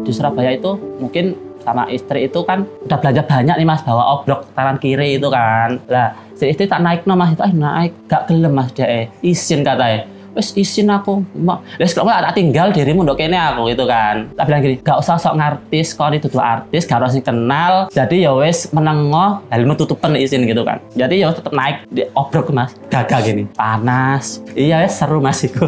di Surabaya itu mungkin sama istri itu kan udah belanja banyak nih mas, bawa obrok tangan kiri itu kan. Lah si istri tak naik no mas, itu naik gak gelem mas dia izin katanya. Wes izin aku, wes kalau nggak tak tinggal dirimu dok kene aku gitu kan. Tak bilang gini, gak usah sok ngartis, kau itu dua artis, gak harus kenal. Jadi ya wes menengoh, helmu tutupan izin gitu kan. Jadi ya tetap naik di obrok mas, gagah gini, panas. Iya wes seru mas itu.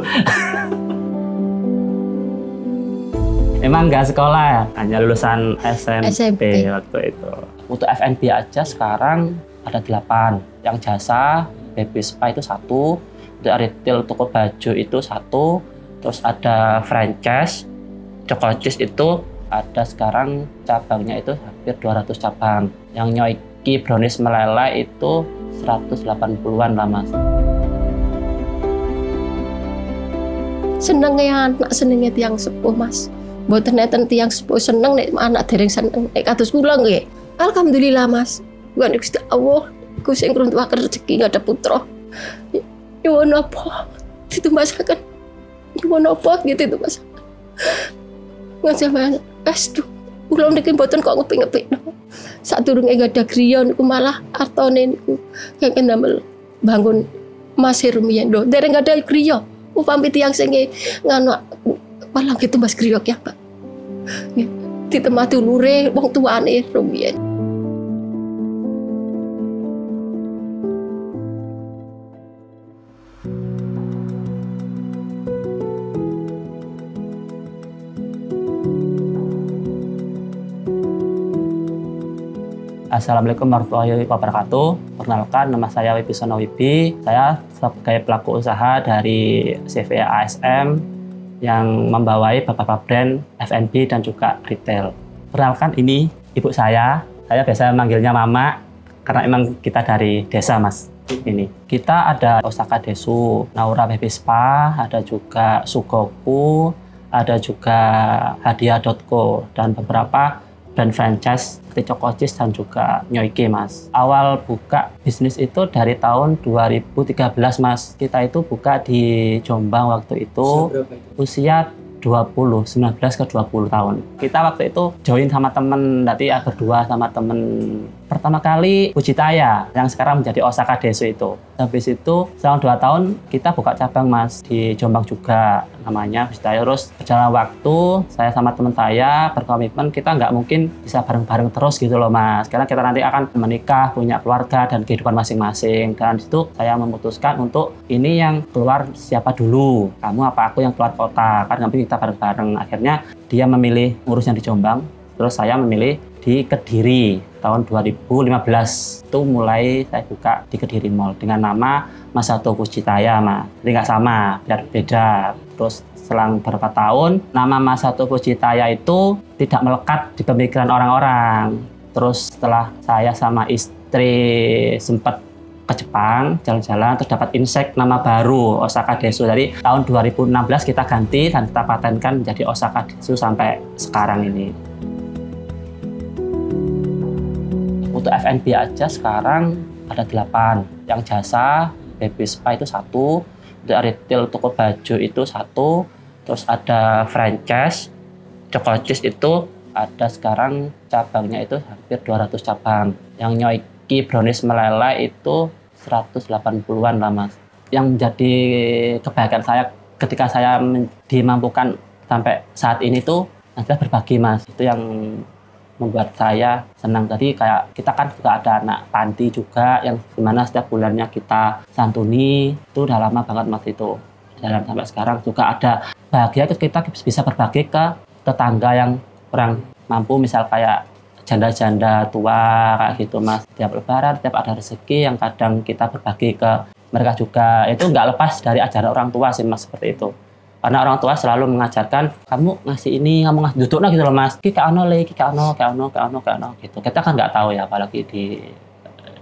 Emang nggak sekolah ya, hanya lulusan SMP waktu itu. Untuk F&B aja sekarang ada 8. Yang jasa, baby spa itu 1. Untuk retail toko baju itu 1. Terus ada franchise, Choco Cheese itu ada sekarang cabangnya itu hampir 200 cabang. Yang Nyoiki brownies meleleh itu 180-an lah mas. Senengnya anak, senengnya tiang sepuh mas. Mboten nenten tiyang sepuh seneng nek anak dereng seneng nek kados kula nggih. Alhamdulillah Mas. Gusti Gusti Allah Gusti ngruntuhaken rezeki nggada putra. Nyuwun apa? Ditumpasaken. Nyuwun apa gitu itu Mas. Ngajaman astu. Kula niki mboten kok ngepik-ngepikno. Sadurunge gadah griya niku malah artone niku kengken damel bangun Mas rumiyin lho. Dereng gadah griya. Upami tiyang sing nganu malah gitu Mas Griok ya Pak. Ditemati ulure wong tuane rumiyin. Assalamualaikum warahmatullahi wabarakatuh. Perkenalkan, nama saya Wibisono Wibi. Saya sebagai pelaku usaha dari CVA ASM yang membawai beberapa brand F&B dan juga retail. Perkenalkan, ini ibu saya biasa manggilnya Mama karena emang kita dari desa mas. Ini kita ada Osaka Desu, Naura Baby Spa, ada juga Sugoku, ada juga Hadiah.co dan beberapa brand franchise seperti Choco Cheese dan juga Nyoiki mas. Awal buka bisnis itu dari tahun 2013 mas. Kita itu buka di Jombang waktu itu usia 19 ke 20 tahun. Kita waktu itu join sama temen, nanti berdua sama temen. Pertama kali Fujitaya, yang sekarang menjadi Osaka Desu itu. Habis itu selama 2 tahun kita buka cabang mas di Jombang juga, namanya Fujitaya. Terus berjalan waktu, saya sama teman saya berkomitmen kita nggak mungkin bisa bareng-bareng terus gitu loh mas. Karena kita nanti akan menikah, punya keluarga dan kehidupan masing-masing. Dan itu saya memutuskan untuk ini yang keluar siapa dulu, kamu apa aku yang keluar kota, kan nanti kita bareng-bareng. Akhirnya dia memilih ngurus yang di Jombang, terus saya memilih di Kediri. Tahun 2015 itu mulai saya buka di Kediri Mall dengan nama Masato Fujitaya mas. Jadi nggak sama, biar beda. Terus selang beberapa tahun nama Masato Fujitaya itu tidak melekat di pemikiran orang-orang. Terus setelah saya sama istri sempat ke Jepang jalan-jalan, terus dapat insight nama baru Osaka Desu. Dari tahun 2016 kita ganti dan kita patenkan menjadi Osaka Desu sampai sekarang ini. Untuk F&B aja sekarang ada 8. Yang jasa, baby spa itu 1. Untuk retail toko baju itu 1. Terus ada franchise, Choco Cheese itu ada sekarang cabangnya itu hampir 200 cabang. Yang Nyoiki brownies meleleh itu 180-an lah mas. Yang menjadi kebahagiaan saya ketika saya dimampukan sampai saat ini tuh adalah berbagi mas. Itu yang membuat saya senang. Tadi kayak kita kan juga ada anak panti juga yang dimana setiap bulannya kita santuni. Itu udah lama banget mas itu jalan sampai sekarang. Juga ada bahagia kita bisa berbagi ke tetangga yang kurang mampu, misal kayak janda-janda tua kayak gitu mas. Tiap lebaran, tiap ada rezeki yang kadang kita berbagi ke mereka juga. Itu nggak lepas dari ajaran orang tua sih mas, seperti itu. Karena orang tua selalu mengajarkan, kamu ngasih ini, kamu ngasih duduknya gitu loh mas. Kika ono le, kika ono gitu. Kita kan nggak tahu ya, apalagi di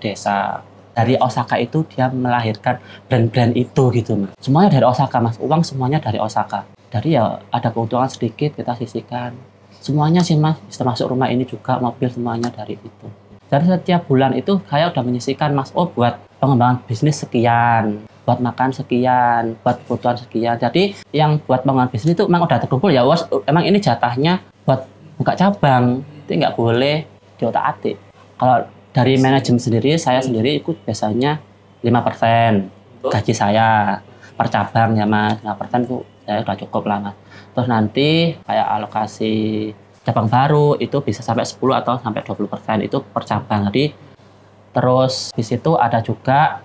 desa. Dari Osaka itu dia melahirkan brand-brand itu gitu mas. Semuanya dari Osaka mas, uang semuanya dari Osaka. Dari ya ada keuntungan sedikit kita sisihkan. Semuanya sih mas, termasuk rumah ini juga, mobil semuanya dari itu. Dari setiap bulan itu saya udah menyisihkan mas, oh buat pengembangan bisnis sekian, buat makan sekian, buat kebutuhan sekian. Jadi yang buat pengembangan bisnis itu memang udah terkumpul ya, emang ini jatahnya buat buka cabang itu nggak boleh diotak-atik. Kalau dari manajemen sendiri, saya sendiri ikut biasanya 5% gaji saya per cabang ya Mas. 5% itu saya udah cukup lah Mas. Terus nanti kayak alokasi cabang baru itu bisa sampai 10 atau sampai 20% itu per cabang. Jadi terus di situ ada juga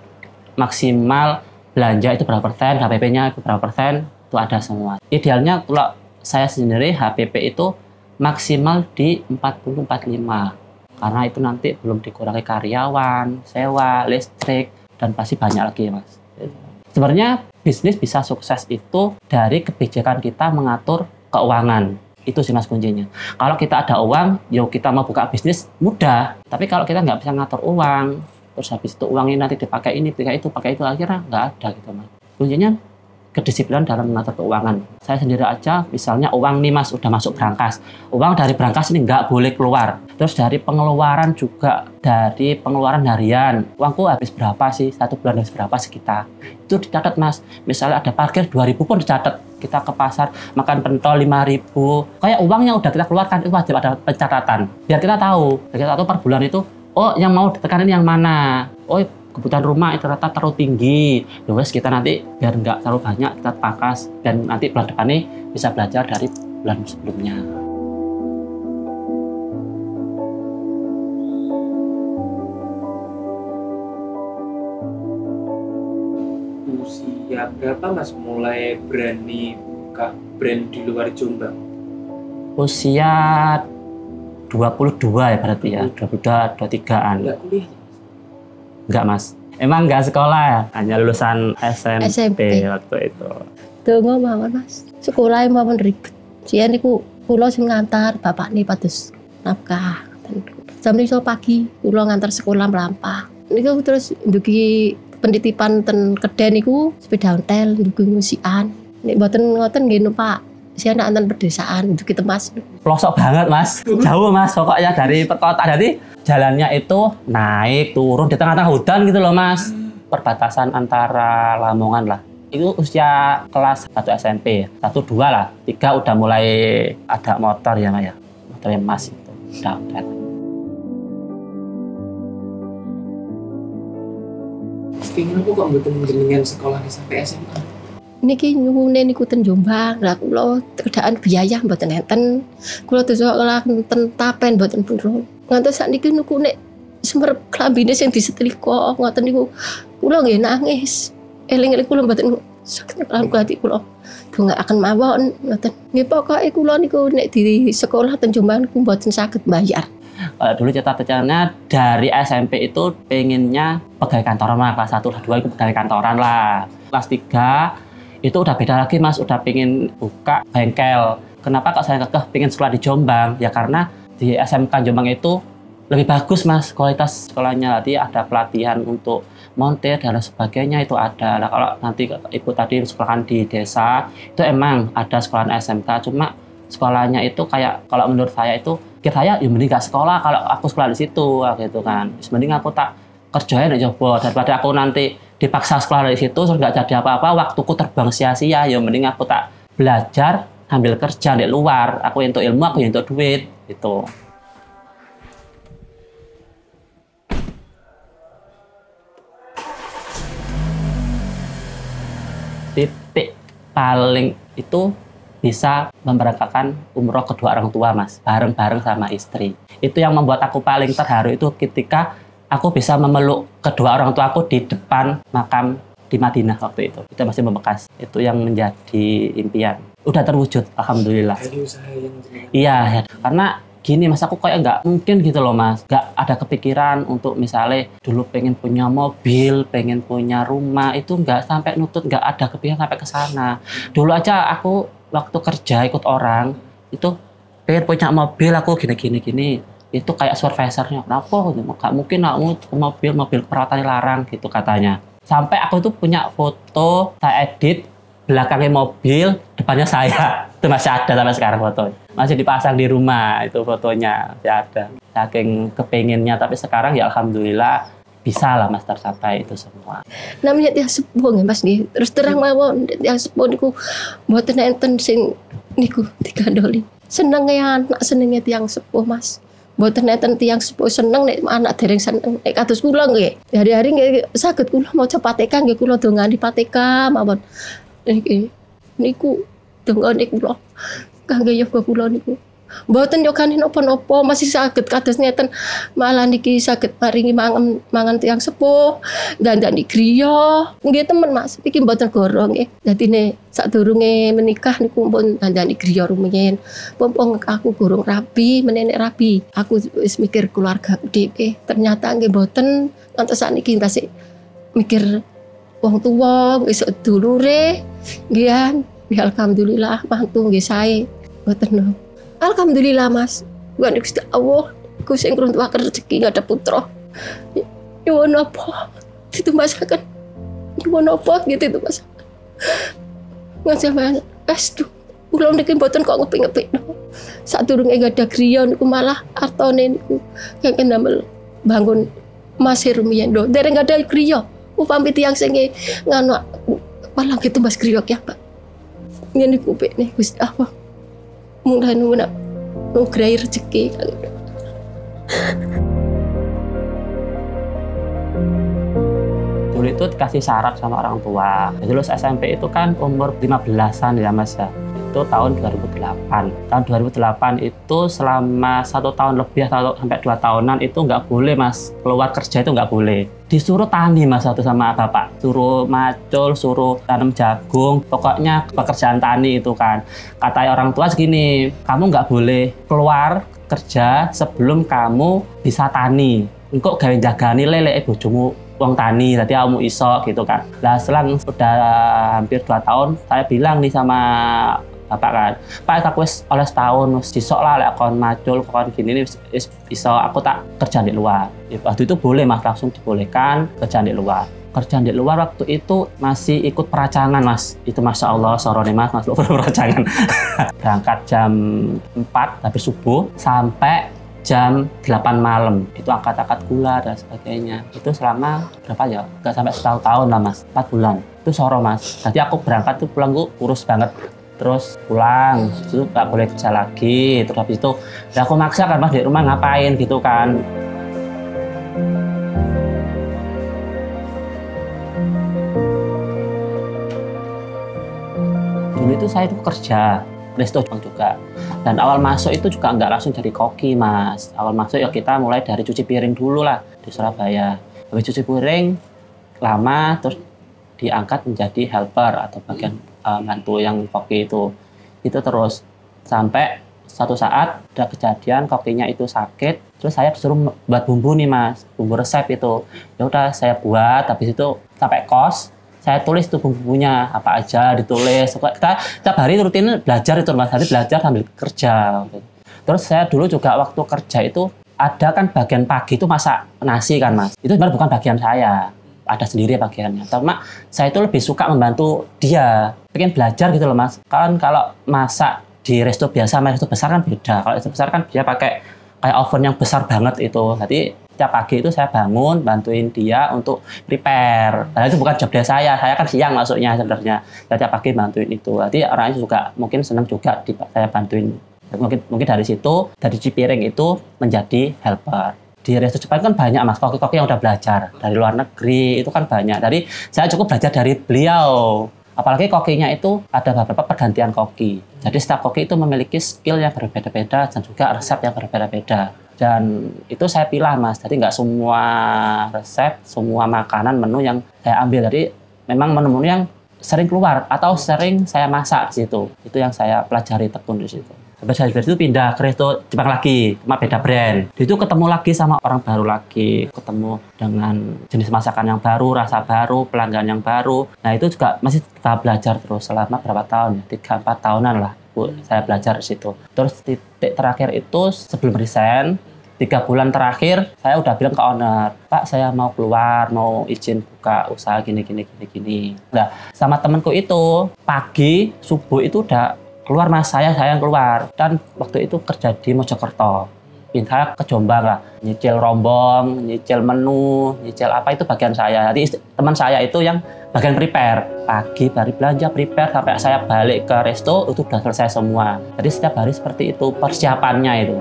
maksimal belanja itu berapa persen, HPP-nya itu berapa persen, itu ada semua. Idealnya kalau saya sendiri HPP itu maksimal di 40-45. Karena itu nanti belum dikurangi karyawan, sewa, listrik, dan pasti banyak lagi Mas. Sebenarnya bisnis bisa sukses itu dari kebijakan kita mengatur keuangan. Itu sih Mas kuncinya. Kalau kita ada uang, yuk kita mau buka bisnis mudah. Tapi kalau kita nggak bisa ngatur uang, terus habis itu uangnya nanti dipakai ini, pakai itu, akhirnya nggak ada gitu Mas. Kuncinya kedisiplinan dalam mengatur keuangan. Saya sendiri aja, misalnya uang nih Mas udah masuk brankas. Uang dari brankas ini nggak boleh keluar. Terus dari pengeluaran juga, dari pengeluaran harian. Uangku habis berapa sih? 1 bulan habis berapa sih kita? Itu dicatat Mas. Misalnya ada parkir 2.000 pun dicatat. Kita ke pasar makan pentol 5.000. Kayak uang yang udah kita keluarkan itu wajib ada pencatatan. Biar kita tahu. Biar kita tahu per bulan itu, oh yang mau ditekanin yang mana? Oh kebutuhan rumah itu rata terlalu tinggi. Ya wes kita nanti biar nggak terlalu banyak kita pangkas dan nanti bulan depan nih bisa belajar dari bulan sebelumnya. Usia berapa Mas mulai berani buka brand di luar Jombang? Usia 22 ya berarti ya, 22, 23-an. Enggak kuliah? Enggak Mas, emang enggak sekolah ya, hanya lulusan SMP waktu itu. Tunggu mawon Mas. Sekolah mawon ribet. Sian niku kula sing ngantar bapak nih pados nafkah. Jam 5 pagi kula ngantar sekolah melampah. Niku terus ndugi penitipan ten Kedhen niku sepeda ontel ndugi ngusikan. Nek mboten ngoten nggih numpak si anak anten pedesaan ndugi Temas. Pelosok banget Mas, jauh Mas pokoknya dari perkotaan. Jadi jalannya itu naik turun di tengah-tengah hutan gitu loh Mas. Perbatasan antara Lamongan lah. Itu usia kelas 1 SMP, 1, 2 lah. 3 udah mulai ada motor ya Mas ya. Motornya Mas itu. Udah. Pengen aku kok mboten jenengan sekolah sampai SMA. Niki nyuwune niku ten Jombang. Lah kula keadaan biaya mboten enten. Kula dosa ten Tapen mboten purun. Ngantos sakniki niku nek semerep klambine sing disetrika ngoten niku kula nggih nangis. Eling-eling kula mboten sakit lan ati kula dongaaken mawon ngoten. Nggih pokoke kula niku nek di sekolah ten Jombang niku mboten saged bayar. Kalau dulu cita-citanya dari SMP itu pengennya pegawai kantoran lah, kelas 1, kelas 2 itu pegawai kantoran lah. Kelas 3 itu udah beda lagi Mas, udah pengen buka bengkel. Kenapa kok saya kekeh pengen sekolah di Jombang? Ya karena di SMK Jombang itu lebih bagus Mas kualitas sekolahnya. Nanti ada pelatihan untuk montir dan sebagainya itu ada. Nah, kalau nanti Ibu tadi sekolahan di desa itu emang ada sekolahan SMK, cuma sekolahnya itu kayak kalau menurut saya itu saya ya mending gak sekolah kalau aku sekolah di situ gitu kan. Mending aku tak kerjain aja coba daripada aku nanti dipaksa sekolah di situ terus nggak jadi apa-apa, waktuku terbang sia-sia. Ya mending aku tak belajar sambil kerja di luar. Aku untuk ilmu, aku untuk duit gitu. Titik paling itu bisa memberangkatkan umroh kedua orang tua Mas, bareng-bareng sama istri. Itu yang membuat aku paling terharu itu ketika aku bisa memeluk kedua orang tua aku di depan makam di Madinah waktu itu. Itu masih membekas. Itu yang menjadi impian. Udah terwujud, alhamdulillah. Dari usaha yang iya, ya. Karena gini Mas, aku kayak nggak mungkin gitu loh Mas. Nggak ada kepikiran untuk misalnya dulu pengen punya mobil, pengen punya rumah. Itu nggak sampai nutut, nggak ada kepikiran sampai ke sana. Dulu aja aku waktu kerja ikut orang itu pengen punya mobil, aku gini itu kayak supervisornya, kenapa nggak mungkin mobil perawatannya larang gitu katanya. Sampai aku itu punya foto saya edit belakangnya mobil, depannya saya. Itu masih ada sampai sekarang foto, masih dipasang di rumah itu fotonya masih ada. Saking kepengennya, tapi sekarang ya alhamdulillah bisa lah Mas tercapai itu semua. Namanya tiang sepuh nggih Mas nggih. Terus terang mawon tiang sepuh niku mboten enten sing niku digandoli. senengnya anak, senengnya tiang sepuh Mas. Mboten nenten tiang sepuh seneng nek anak dereng seneng. Nek kados kula nggih, hari-hari nggih saged kula maca Fatihah nggih kula dongani Fatihah mawon. Niku dongane kula kangge yoga kula niku. Mboten yogane napa-napa, masih saged kados ngeten. Malah niki saged paringi mangan tiyang sepuh, dandani griya. Nggih temen Mas, iki mboten goro nggih. Dadine sadurunge menikah niku pun dandani griya rumiyin. Pompong aku gurung rabi, menenek rabi. Aku wis mikir keluarga dhewe. Ternyata nggih mboten ngantos sakniki tasih mikir wong tuwa, wis dulure. Nggih, alhamdulillah mantu nggih sae. Mboten. Alhamdulillah Mas, bukan Gusti Allah, Gusti yang ngruntuhaken rezeki nggak ada putra. Nyuwun apa? Itu masakan. Nyuwun apa gitu itu Mas. Nggak sampean estu. Kula niki mboten kok ngepik-ngepikno. Sadurunge gadah griya niku malah artone niku kengken damel bangun Masih rumiyin lho. Dereng gadah griya. Upami tiyang sing nganu malah gitu Mas griya ki Pak. Ngene kupik nih Gusti Allah. Mudah-mudahan nugrahi rezeki. Dulu itu dikasih syarat sama orang tua. Jadi lulus SMP itu kan umur 15-an ya Mas ya. Itu tahun 2008. Tahun 2008 itu selama 1 tahun lebih atau sampai 2 tahunan itu nggak boleh Mas. Keluar kerja itu nggak boleh. Disuruh tani Mas satu sama bapak. Suruh macul, suruh tanam jagung. Pokoknya pekerjaan tani itu kan. Kata orang tua segini, kamu nggak boleh keluar kerja sebelum kamu bisa tani. Engkau gawe jagani lele bojomu wong tani, tadi kamu iso gitu kan. Nah selang sudah hampir 2 tahun, saya bilang nih sama bapak kan, Pak aku wis oleh setahun, wis disok lah lek kon macul, kon gini nih wis iso, aku tak kerja di luar. Waktu itu boleh Mas, langsung dibolehkan kerja di luar. Kerja di luar waktu itu masih ikut peracangan Mas. Itu Masya Allah, sorone Mas lu peracangan. Berangkat jam 4 habis subuh sampai jam 8 malam. Itu angkat-angkat gula dan sebagainya. Itu selama berapa ya? Nggak sampai 1 tahun lah Mas, 4 bulan. Itu soro Mas. Tadi aku berangkat tuh pulang gue kurus banget. Terus pulang, itu nggak boleh kerja lagi. Terus habis itu, ya aku maksa kan Mas di rumah ngapain gitu kan. Dulu itu saya itu kerja, resto juga. Dan awal masuk itu juga nggak langsung jadi koki Mas. Awal masuk ya kita mulai dari cuci piring dulu lah di Surabaya. Habis cuci piring, lama terus diangkat menjadi helper atau bagian bantu yang koki itu terus sampai satu saat ada kejadian kokinya itu sakit, terus saya disuruh buat bumbu nih Mas, bumbu resep itu. Ya udah saya buat, habis itu sampai kos saya tulis tuh bumbunya apa aja, ditulis. Kita tiap hari rutin belajar itu Mas, hari belajar sambil kerja. Terus saya dulu juga waktu kerja itu ada kan bagian pagi itu masak nasi kan Mas, itu sebenarnya bukan bagian saya, ada sendiri bagiannya. Cuma saya itu lebih suka membantu dia, pengen belajar gitu loh Mas. Kan kalau masak di resto biasa sama resto besar kan beda. Kalau resto besar kan dia pakai kayak oven yang besar banget itu. Jadi tiap pagi itu saya bangun bantuin dia untuk prepare. Padahal itu bukan job desk saya kan siang masuknya sebenarnya. Saya tiap pagi bantuin itu. Jadi orangnya juga mungkin senang juga saya bantuin. Mungkin dari situ, dari cuci piring itu menjadi helper. Di resto Jepang kan banyak Mas, koki-koki yang udah belajar dari luar negeri itu kan banyak. Jadi saya cukup belajar dari beliau. Apalagi kokinya itu ada beberapa pergantian koki. Jadi setiap koki itu memiliki skill yang berbeda-beda dan juga resep yang berbeda-beda. Dan itu saya pilih Mas. Jadi nggak semua resep, semua makanan menu yang saya ambil. Jadi memang menu-menu yang sering keluar atau sering saya masak di situ. Itu yang saya pelajari tekun di situ. Habis dari itu pindah ke resto Jepang lagi, cuma beda brand. Di itu ketemu lagi sama orang baru lagi, ketemu dengan jenis masakan yang baru, rasa baru, pelanggan yang baru. Nah itu juga masih kita belajar terus selama berapa tahun, 3-4 tahunan lah Bu, saya belajar di situ. Terus titik terakhir itu sebelum resign, 3 bulan terakhir saya udah bilang ke owner, Pak saya mau keluar, mau izin buka usaha gini. Nah sama temanku itu pagi subuh itu udah keluar Mas, saya yang keluar. Dan waktu itu kerja di Mojokerto. pindah ke Jombang lah, nyicil rombong, nyicil menu, nyicil apa itu bagian saya. Jadi teman saya itu yang bagian prepare, pagi dari belanja prepare sampai saya balik ke resto itu udah selesai semua. Jadi setiap hari seperti itu persiapannya itu.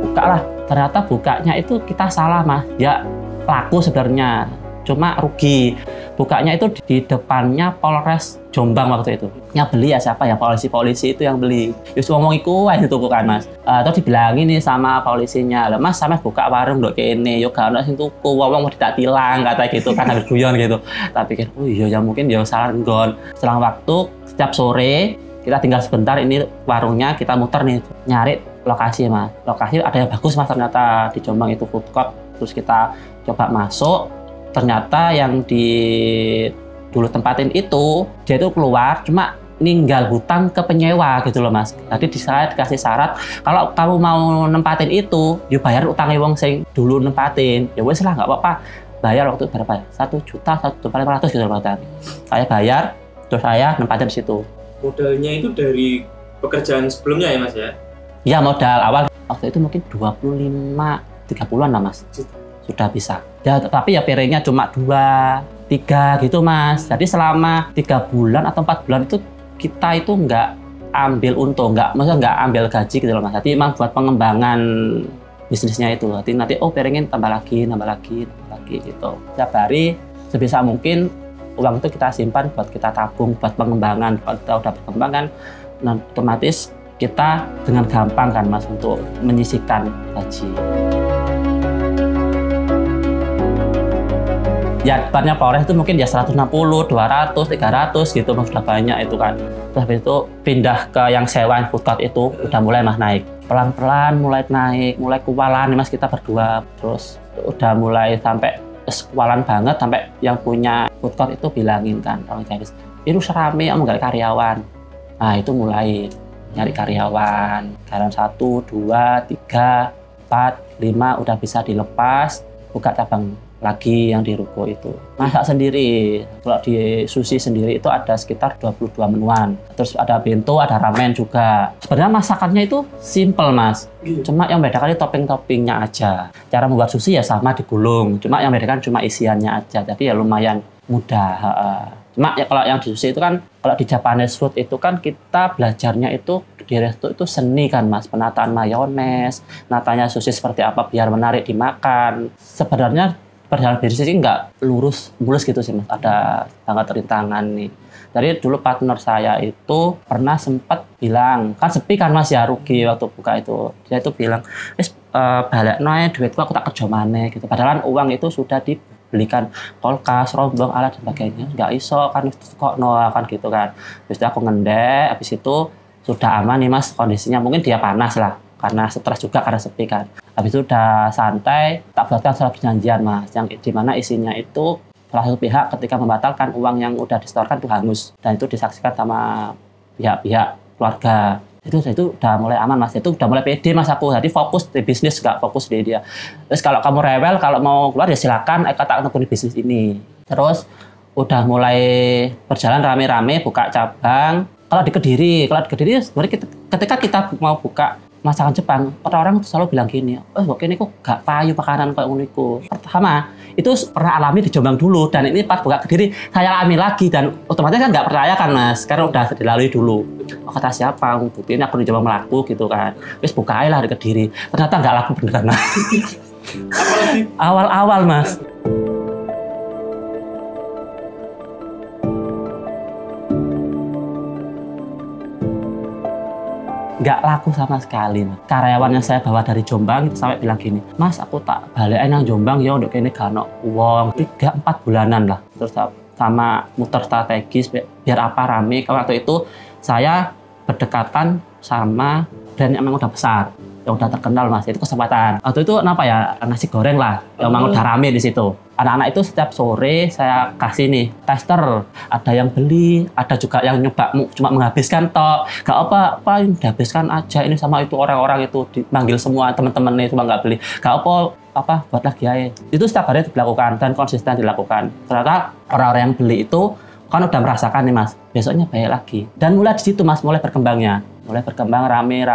Buka lah, ternyata bukanya itu kita salah mas, ya laku sebenarnya, cuma rugi. Bukanya itu di depannya Polres Jombang waktu itu. Yang beli ya siapa ya, polisi itu yang beli. Terus ngomong iku aja tuku kan mas. Terus dibilangin nih sama polisinya, lah mas sampe buka warung dok kene, yo gak ono sing tuku, wong mau tidak tilang kata gitu kan habis guyon gitu. Tapi pikir, oh iya ya mungkin ya salah nggon. Selang waktu setiap sore kita tinggal sebentar ini warungnya kita muter nih nyari lokasi mas. Lokasi ada yang bagus mas ternyata di Jombang itu food court. Terus kita coba masuk. Ternyata yang di dulu tempatin itu dia itu keluar cuma ninggal hutang ke penyewa gitu loh mas. Tadi saya dikasih syarat kalau kamu mau nempatin itu ya bayar utangnya wong sing dulu nempatin. Ya wes lah nggak apa-apa, bayar waktu berapa ya, 1.500.000 gitu loh. Saya bayar terus saya nempatin di situ. Modalnya itu dari pekerjaan sebelumnya ya mas ya? Ya modal awal waktu itu mungkin 25-30an lah mas. Sudah bisa. Ya, tapi ya piringnya cuma 2-3 gitu mas. Jadi selama 3 bulan atau 4 bulan itu kita itu nggak ambil untung, maksudnya nggak ambil gaji gitu loh mas. Jadi emang buat pengembangan bisnisnya itu. Jadi nanti piringin tambah lagi gitu. Setiap hari sebisa mungkin uang itu kita simpan buat kita tabung buat pengembangan. Kalau kita udah berkembang nah, otomatis kita dengan gampang kan mas untuk menyisihkan gaji. Ya depannya Polres itu mungkin ya 160, 200, 300 gitu sudah banyak itu kan. Terus habis itu pindah ke yang sewa food court itu udah mulai mas naik. Pelan-pelan mulai naik, mulai kualan nih mas kita berdua. Terus udah mulai sampai kualan banget sampai yang punya food court itu bilangin kan orang Chinese, itu serame kamu nggak karyawan. Nah itu mulai nyari karyawan. Karyawan 1, 2, 3, 4, 5 udah bisa dilepas, buka cabang lagi yang di ruko itu. Masak sendiri. Kalau di sushi sendiri itu ada sekitar 22 menuan. Terus ada bento, ada ramen juga. Sebenarnya masakannya itu simple mas. Cuma yang membedakan itu topping-toppingnya aja. Cara membuat sushi ya sama digulung. Cuma yang membedakan cuma isiannya aja. Jadi ya lumayan mudah. Cuma ya kalau yang di sushi itu kan, kalau di Japanese food itu kan kita belajarnya itu di resto itu seni kan mas. Penataan mayones, natanya sushi seperti apa biar menarik dimakan. Sebenarnya perjalanan bisnis ini nggak mulus gitu sih mas, ada banget rintangan nih. Jadi dulu partner saya itu pernah sempat bilang, kan sepi kan mas ya rugi waktu buka itu. Dia itu bilang, balik noe duitku aku tak kerja maneh gitu. Padahal uang itu sudah dibelikan kulkas, rombong, alat dan sebagainya. Nggak iso kan kok noa kan gitu kan. Terus aku ngendek, habis itu sudah aman nih mas kondisinya. Mungkin dia panas lah, karena stres juga karena sepi kan. Habis itu udah santai, tak buatkan surat perjanjian mas, yang dimana isinya itu salah satu pihak ketika membatalkan uang yang udah disetorkan itu hangus dan itu disaksikan sama pihak-pihak keluarga. Itu udah mulai aman mas, itu udah mulai pede mas aku, jadi fokus di bisnis gak fokus di dia. Terus kalau kamu rewel, kalau mau keluar ya silakan, tak tekuni bisnis ini. Terus udah mulai berjalan rame-rame buka cabang. Kalau di Kediri sebenarnya ketika kita mau buka masakan Jepang, orang-orang selalu bilang gini, ini kok gak payu makanan kayak uniku. Pertama, itu pernah alami di Jombang dulu, dan ini pas buka Kediri, saya alami lagi, dan otomatis kan gak percaya kan mas, karena udah dilalui dulu. Kata siapa, buktinya aku di Jombang melaku gitu kan. Terus buka aja lah di Kediri, ternyata gak laku beneran mas. Awal-awal mas. Nggak laku sama sekali mas. Karyawan yang saya bawa dari Jombang itu sampai bilang gini, mas aku tak balikin yang Jombang ya untuk ini gak ada uang 3-4 bulanan lah. Terus sama muter strategis biar apa rame. Kalau waktu itu saya berdekatan sama brand yang memang udah besar, yang udah terkenal mas, itu kesempatan. Waktu itu kenapa ya, nasi goreng lah yang memang udah rame di situ. Anak-anak itu setiap sore saya kasih nih tester, ada yang beli, ada juga yang nyoba cuma menghabiskan tok, gak apa-apa yang dihabiskan aja ini sama itu orang-orang itu dipanggil semua teman-teman itu cuma nggak beli, gak apa buat lagi aja. Itu setiap hari dilakukan dan konsisten dilakukan. Ternyata orang-orang yang beli itu kan udah merasakan nih mas, besoknya bayar lagi dan mulai di situ mas mulai berkembangnya. Mulai berkembang rame.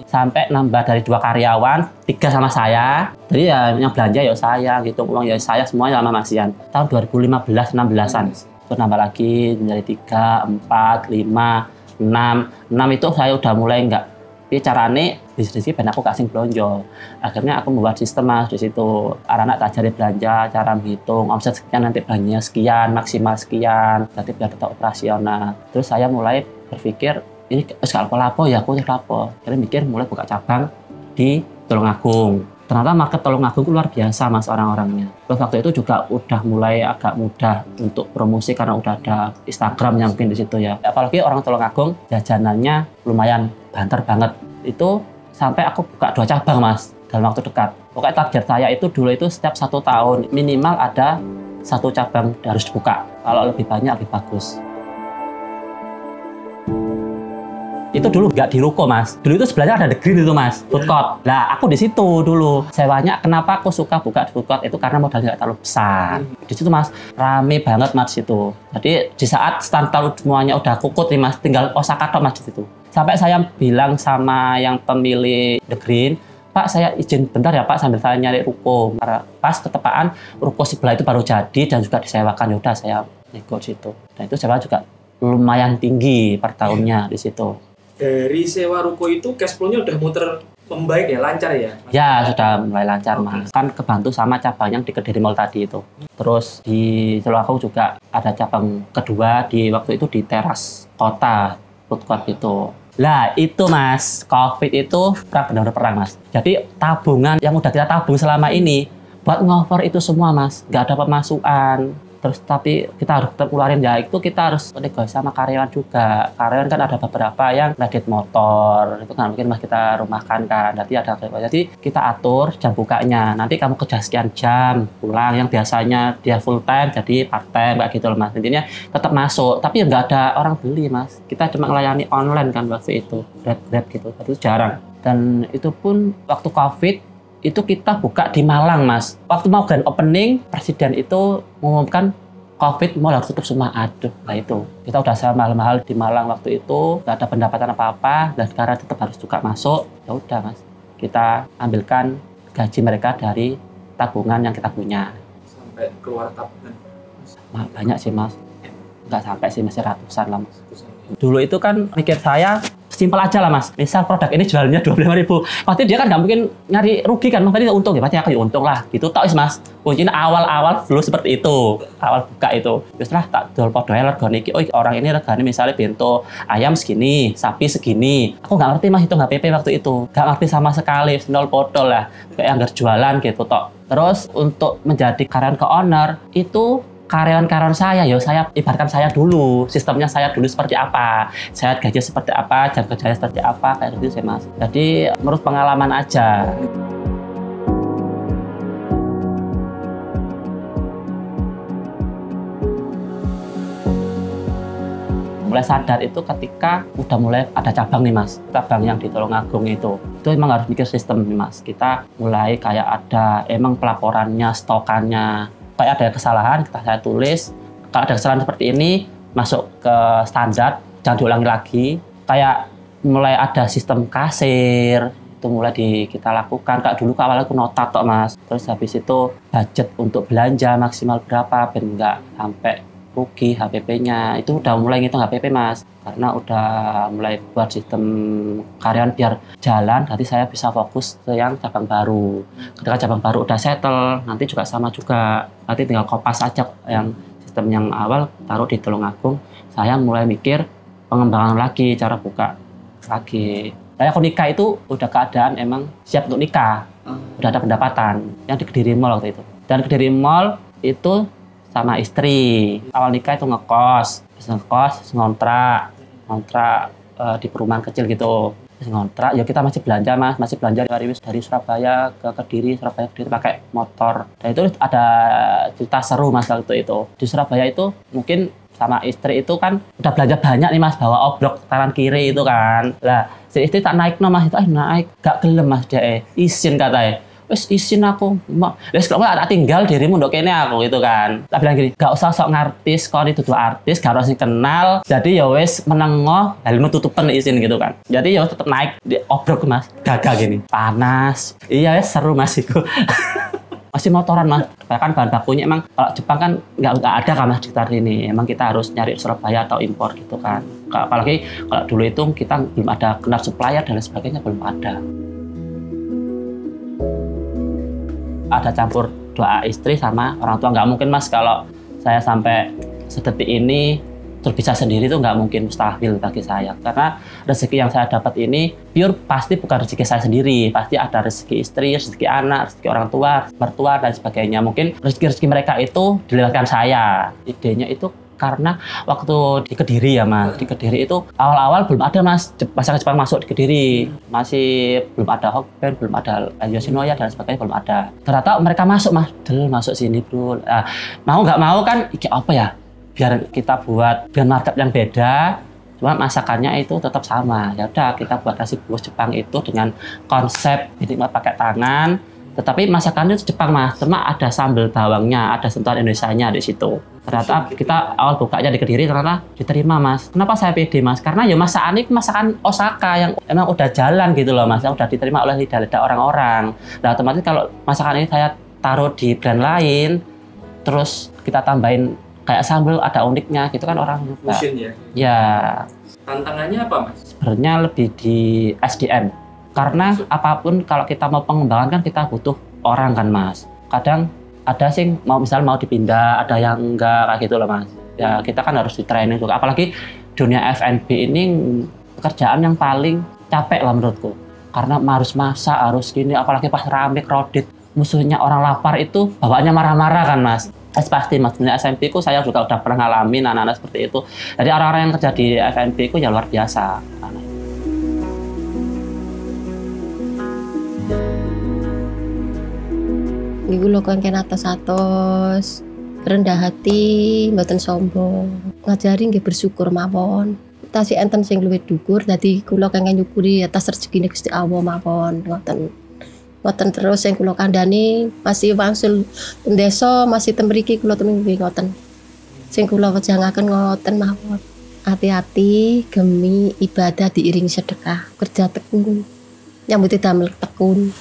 Sampai nambah dari 2 karyawan, 3 sama saya. Jadi ya yang belanja ya saya, gitu. Uang ya saya semuanya sama Mas Ian. Tahun 2015-16an. Terus nambah lagi dari 3, 4, 5, 6. 6 itu saya udah mulai enggak. Jadi carane bisnis ben aku kasih belanja. Akhirnya aku membuat sistem Mas di situ. Anak-anak tak ajari belanja, cara menghitung omset sekian nanti belanjanya sekian, maksimal sekian, nanti biar tetap operasional. Terus saya mulai berpikir ini kalau apa ya aku apa. Akhirnya mikir mulai buka cabang di Tulungagung. Ternyata market Tulungagung itu luar biasa Mas orang-orangnya. Terus waktu itu juga udah mulai agak mudah untuk promosi karena udah ada Instagram yang mungkin di situ ya. Apalagi orang Tulungagung jajanannya lumayan banter banget. Itu sampai aku buka 2 cabang Mas dalam waktu dekat. Pokoknya target saya itu dulu itu setiap 1 tahun minimal ada 1 cabang harus dibuka. Kalau lebih banyak lebih bagus. Itu dulu nggak di ruko Mas. Dulu itu sebenarnya ada The Green itu Mas, food court. Nah aku di situ dulu. Sewanya kenapa aku suka buka di food court itu karena modalnya nggak terlalu besar. Di situ Mas rame banget Mas itu. Jadi di saat standar semuanya udah kukut nih Mas, tinggal Osaka tok Mas di situ. Sampai saya bilang sama yang pemilik The Green, Pak saya izin bentar ya Pak sambil saya nyari ruko. Karena pas ketepaan ruko sebelah itu baru jadi dan juga disewakan. Yaudah saya nego di situ. Dan itu sewa juga lumayan tinggi per tahunnya di situ. Dari sewa ruko itu cash flow-nya udah muter membaik ya, lancar ya? Ya, sudah mulai lancar Mas. Kan kebantu sama cabang yang di Kediri Mall tadi itu. Terus di Tulungagung juga ada cabang kedua di waktu itu di teras kota, food court itu. Lah itu Mas, COVID itu benar-benar perang Mas. Jadi tabungan yang udah kita tabung selama ini buat ngover itu semua Mas, nggak ada pemasukan. Terus tapi kita harus tetap keluarin ya, itu kita harus negosiasi sama karyawan juga. Karyawan kan ada beberapa yang kredit motor, itu kan mungkin Mas kita rumahkan kan. Jadi kita atur jam bukanya. Nanti kamu kerja sekian jam, pulang yang biasanya dia full time jadi part time kayak gitu loh Mas. Intinya tetap masuk, tapi nggak ada orang beli Mas. Kita cuma melayani online kan waktu itu, Grab gitu. Itu jarang. Dan itu pun waktu COVID itu kita buka di Malang Mas. Waktu mau grand opening, presiden itu mengumumkan COVID mau harus tutup semua. Aduh, nah itu. Kita udah sewa mahal-mahal di Malang waktu itu, nggak ada pendapatan apa-apa, dan sekarang tetap harus juga masuk. Ya udah Mas, kita ambilkan gaji mereka dari tabungan yang kita punya. Sampai keluar tabungan? Banyak sih Mas. Nggak sampai sih, masih ratusan lah Mas. Dulu itu kan mikir saya, simpel aja lah Mas. Misal produk ini jualnya 25.000, pasti dia kan nggak mungkin nyari rugi kan. Tadi untung ya, pasti aku untung lah. Gitu tau Mas. Kuncinya awal-awal dulu seperti itu. Awal buka itu. Setelah tak jual podoe regane iki. Oh orang ini regane misalnya bento ayam segini, sapi segini. Aku nggak ngerti Mas itu nggak PP waktu itu. Nggak ngerti sama sekali, nol podo lah. Kayak anggar jualan gitu tok. Terus untuk menjadi karyawan ke owner itu karyawan-karyawan saya, ya saya ibaratkan saya dulu, sistemnya saya dulu seperti apa, saya gaji seperti apa, jam kerjanya seperti apa, kayak gitu sih Mas. Jadi menurut pengalaman aja. Mulai sadar itu ketika udah mulai ada cabang nih Mas, cabang yang di Tulungagung itu emang harus mikir sistem nih Mas. Kita mulai kayak ada emang pelaporannya, stokannya. Kayak ada kesalahan, saya tulis. Kalau ada kesalahan seperti ini, masuk ke standar, jangan diulangi lagi. Kayak mulai ada sistem kasir, itu mulai kita lakukan. Kayak dulu awalnya aku notat tok Mas. Terus habis itu budget untuk belanja maksimal berapa, biar nggak sampai rugi HPP-nya. Itu udah mulai ngitung HPP Mas. Karena udah mulai buat sistem karyawan biar jalan, nanti saya bisa fokus ke yang cabang baru. Ketika cabang baru udah settle, nanti juga sama juga. Nanti tinggal kopas aja yang sistem yang awal taruh di Tulungagung. Saya mulai mikir pengembangan lagi, cara buka lagi. Saya aku nikah itu udah keadaan emang siap untuk nikah. Udah ada pendapatan yang di Kediri Mall waktu itu. Dan Kediri Mall itu sama istri. Awal nikah itu ngekos, ngontrak di perumahan kecil gitu. Ngontrak, ya kita masih belanja Mas, masih belanja dari Surabaya ke Kediri pakai motor. Dan itu ada cerita seru Mas waktu itu. Di Surabaya itu mungkin sama istri itu kan udah belanja banyak nih Mas, bawa obrok tangan kiri itu kan. Lah, si istri tak naik no Mas, itu naik, gak gelem Mas dia izin katanya. wes izin aku, wes kalau tak tinggal dirimu ndok kene aku gitu kan. Tak bilang gini, gak usah sok ngartis, kau itu artis, gak harus kenal. Jadi ya wes menengoh, helmu tutupan izin gitu kan. Jadi ya tetap naik di obrok Mas, gagah gini, panas. Iya wes seru Mas itu. Masih motoran Mas, kan bahan bakunya emang kalau Jepang kan nggak ada kan Mas di sekitar ini. Emang kita harus nyari Surabaya atau impor gitu kan. Apalagi kalau dulu itu kita belum ada kenal supplier dan sebagainya, belum ada. Ada campur doa istri sama orang tua, nggak mungkin Mas kalau saya sampai sedetik ini terus bisa sendiri itu nggak mungkin, mustahil bagi saya, karena rezeki yang saya dapat ini pure pasti bukan rezeki saya sendiri, pasti ada rezeki istri, rezeki anak, rezeki orang tua, mertua dan sebagainya. Mungkin rezeki mereka itu dilewatkan saya. Idenya itu karena waktu di Kediri ya Mas, di Kediri itu awal-awal belum ada Mas, masyarakat Jepang masuk di Kediri, masih belum ada Hokben, belum ada Yoshinoya dan sebagainya, belum ada. Ternyata mereka masuk Mas, masuk sini bro. Nah, mau nggak mau kan, iki apa ya? Biar kita buat dengan markup yang beda, cuma masakannya itu tetap sama. Ya udah kita buat nasi bungkus Jepang itu dengan konsep ini pakai tangan, tetapi masakannya itu Jepang Mas, cuma ada sambal bawangnya, ada sentuhan Indonesianya di situ. Ternyata kita awal bukanya di Kediri ternyata diterima Mas. Kenapa saya pede Mas? Karena ya masakan ini masakan Osaka yang emang udah jalan gitu loh Mas, yang udah diterima oleh lidah-lidah orang-orang. Nah otomatis kalau masakan ini saya taruh di brand lain, terus kita tambahin kayak sambal ada uniknya gitu kan orang fusion ya. Ya. Tantangannya apa Mas? Sebenarnya lebih di SDM. Karena apapun kalau kita mau pengembangan kan kita butuh orang kan Mas. Kadang ada sih misalnya mau dipindah, ada yang enggak kayak gitu loh Mas. Ya kita kan harus di training juga. Apalagi dunia F&B ini pekerjaan yang paling capek lah menurutku. Karena harus masak, harus gini, apalagi pas rame crowded. Musuhnya orang lapar itu bawaannya marah-marah kan Mas. Pasti Mas, dunia SMP ku saya juga udah pernah ngalamin anak-anak seperti itu. Jadi orang-orang yang kerja di FNB ku ya luar biasa. Ibu lo kan atas-atas, rendah hati, mboten sombong. Ngajari nggih bersyukur mawon. Tasih enten sing luwih dhuwur, dadi kula kenging nyukuri atas rezekine Gusti Allah mawon. Ngoten terus yang kula kandhani masih wangsul desa, masih temriki kula temriki ngoten. Sing kula wejangaken ngoten mawon. Hati-hati gemi ibadah diiringi sedekah, kerja tekun. Nyambuti damel tekun.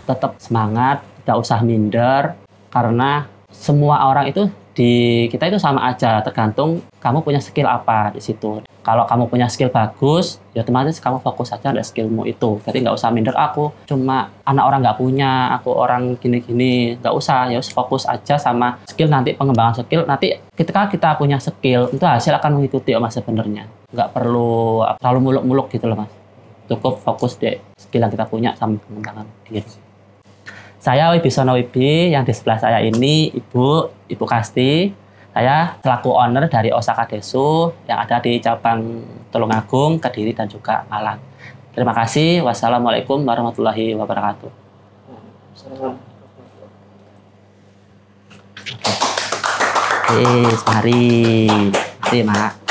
Tetap semangat, tidak usah minder, karena semua orang itu di kita itu sama aja, tergantung kamu punya skill apa di situ. Kalau kamu punya skill bagus, ya otomatis kamu fokus saja pada skillmu itu. Jadi nggak usah minder, aku cuma anak orang nggak punya, aku orang gini-gini, nggak usah. Ya fokus aja sama skill, nanti pengembangan skill. Nanti ketika kita punya skill, itu hasil akan mengikuti Mas sebenarnya. Nggak perlu terlalu muluk-muluk gitu loh Mas. Cukup fokus di skill yang kita punya sama pengembangan diri. Saya Wibisono Wibi, yang di sebelah saya ini Ibu Kasti. Saya selaku owner dari Osaka Desu yang ada di cabang Tulungagung, Kediri, dan juga Malang. Terima kasih. Wassalamualaikum warahmatullahi wabarakatuh. Mari. Terima.